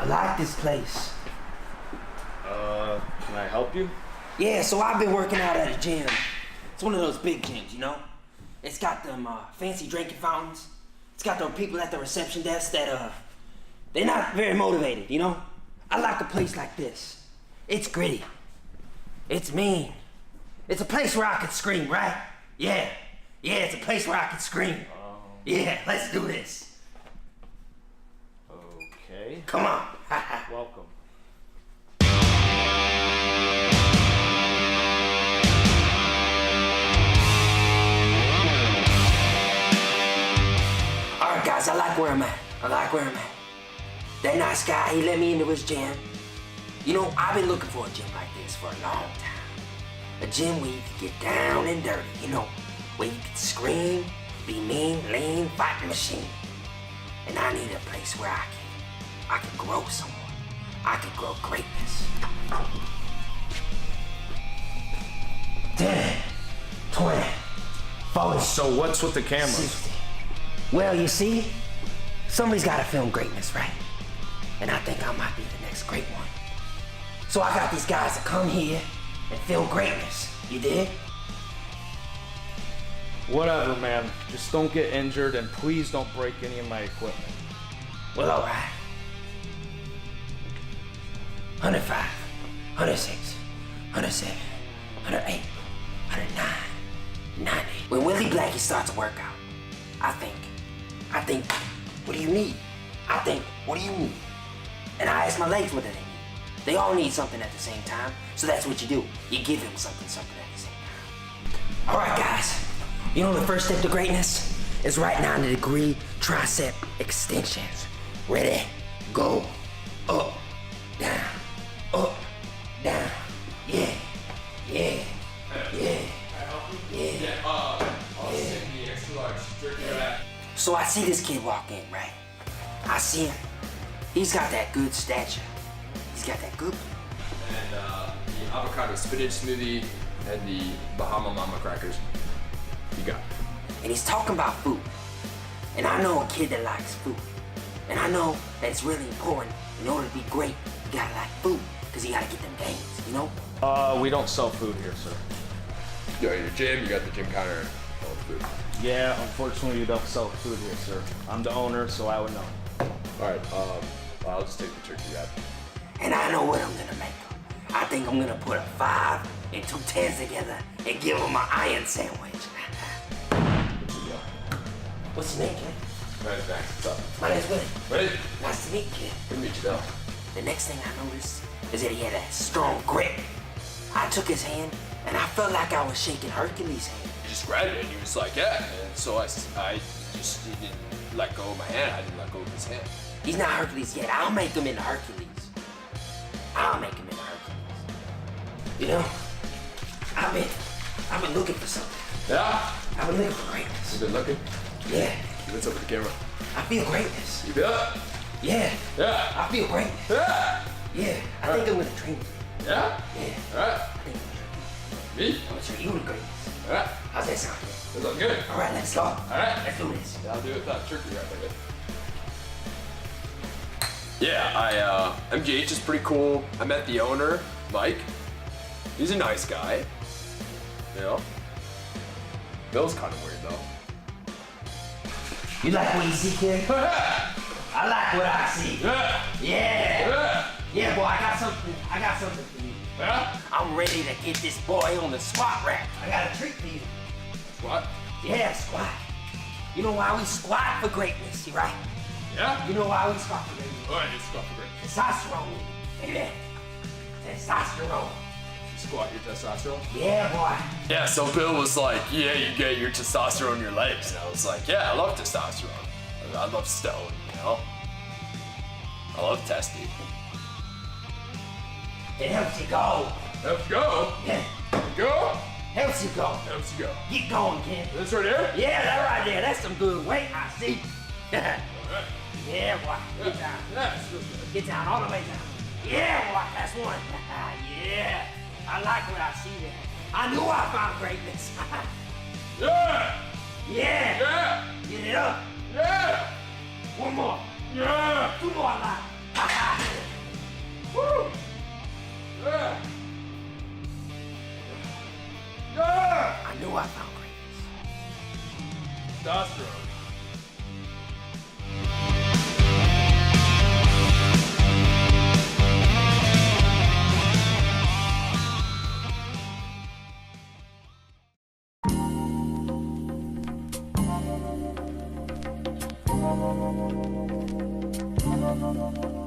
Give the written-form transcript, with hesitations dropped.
like this place. Can I help you? Yeah, so I've been working out at a gym. It's one of those big gyms, you know? It's got them fancy drinking fountains. It's got those people at the reception desk that, they're not very motivated, you know? I like a place like this. It's gritty. It's mean. It's a place where I could scream, right? Yeah, it's a place where I could scream. Yeah, let's do this. Okay. Come on. Welcome. Alright guys, I like where I'm at. That nice guy, he let me into his gym. You know, I've been looking for a gym like this for a long time. A gym where you can get down and dirty, you know, where you can scream, be mean, lean, fight the machine. And I need a place where I can grow someone. I can grow greatness. 10, 20, 40. So what's with the cameras? 60. Well, you see, somebody's gotta film greatness, right? And I think I might be the next great one. So I got these guys to come here and film greatness. You dig? Whatever, man. Just don't get injured and please don't break any of my equipment. Well, all right. 105, 106, 107, 108, 109, 90. When Willie Blackie starts to work out, I think, what do you need? What do you need? And I ask my legs what do they need. They all need something at the same time, so that's what you do. You give them something at the same time. All right, guys. You know the first step to greatness is right 90-degree tricep extensions. Ready? Go. Up, down, up, down. Yeah. So I see this kid walk in, right? I see him. He's got that good stature. He's got that good. And the avocado spinach smoothie and the Bahama Mama crackers. You got it. And he's talking about food. And I know a kid that likes food. And I know that it's really important. In order to be great, you gotta like food. Because you gotta get them gains, you know? We don't sell food here, sir. Yo, your gym, you got the gym counter and all the food. Yeah, unfortunately, you don't sell food here, sir. I'm the owner, so I would know. All right, I'll just take the turkey wrap. And I know what I'm gonna make them. I think I'm gonna put a 5 and 2 10s together and give them an iron sandwich. What's your name, kid? My name's Max. What's up? My name's Willie. Ready? Nice to meet you, kid. Good to meet you, Bill. The next thing I noticed is that he had a strong grip. I took his hand and I felt like I was shaking Hercules' hand. He just grabbed it and he was like, yeah. And so he didn't let go of my hand. I didn't let go of his hand. He's not Hercules yet. I'll make him into Hercules. You know, I've been looking for something. Yeah? I've been looking for greatness. You been looking? Yeah. What's up with the camera? I feel greatness. You feel it? Yeah. Yeah. I feel greatness. Yeah. Yeah. I think I'm gonna train you. Yeah? Yeah. All right. I think I'm gonna train you. Me? I'm gonna train you to greatness. All right. How's that sound, kid? That sounds good. All right, let's go. All right. Let's do this. I'll do it with that turkey wrap, I guess. Yeah, MGH is pretty cool. I met the owner, Mike. He's a nice guy. You know? Bill's kind of weird, though. You like what you see, kid? I like what I see. Yeah. Yeah. Yeah, boy, I got something for you. Yeah? I'm ready to get this boy on the squat rack. I got a treat for you. What? Yeah, squat. You know why we squat for greatness, right? Yeah? You know why we squat for greatness? Oh, I just squat for great. Testosterone, baby. Testosterone. You squat your testosterone? Yeah, boy. Yeah, so Bill was like, yeah, you get your testosterone in your legs. And I was like, yeah, I love testosterone. I love stone, you know? I love testy. It helps you go. Let's go. Yeah. Go. Helps you go. Let's go. Get going, kid. This right here? Yeah, that right there. That's some good weight, I see. Alright. Yeah, boy. Get down. Yeah, it's good. Get down all the way down. Yeah, boy. That's one. Yeah. I like what I see there. I knew I found greatness. Yeah. Yeah. Yeah. Get it up. Yeah. One more. Yeah. 2 more. I like. I knew I found greatness. Testosterone. Thank you.